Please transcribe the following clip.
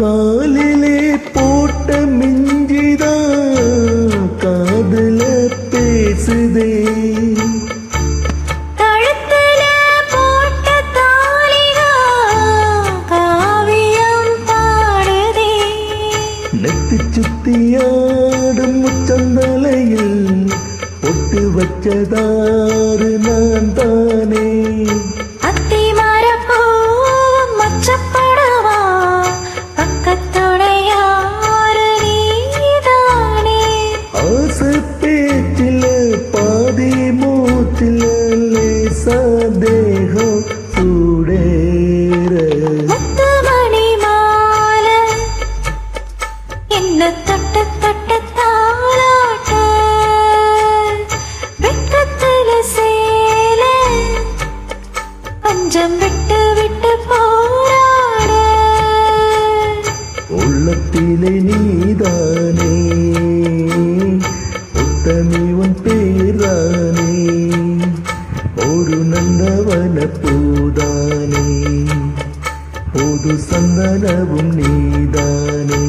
காலிலே போட்ட மிஞ்சிதான் காதுல பேசுதே. கழுத்துல போட்ட தாலிதான் காவியம் பாடுதே. நெத்தி சுத்தியாடும் முச்சந்தலையில் பொட்டு வச்சதாறு நான் தானே. அத்தி மரப்பூவும் மச்சப்படவா பக்கத்துடையாறு நீதானே. ஆசை பேச்சில பாதி மூச்சில லேசா தேகம் சூடேற. முத்துமணி மாலை என்ன தொட்டு தொட்டு தாளாட்ட. வெட்கத்துல சேல பஞ்சம் விட்டு விட்டு போராட. உள்ளத்திலே நீதானே உத்தமி உன் பேரானே. ஒரு நந்தவன பூதானே புது சந்தனவும் நீதானே.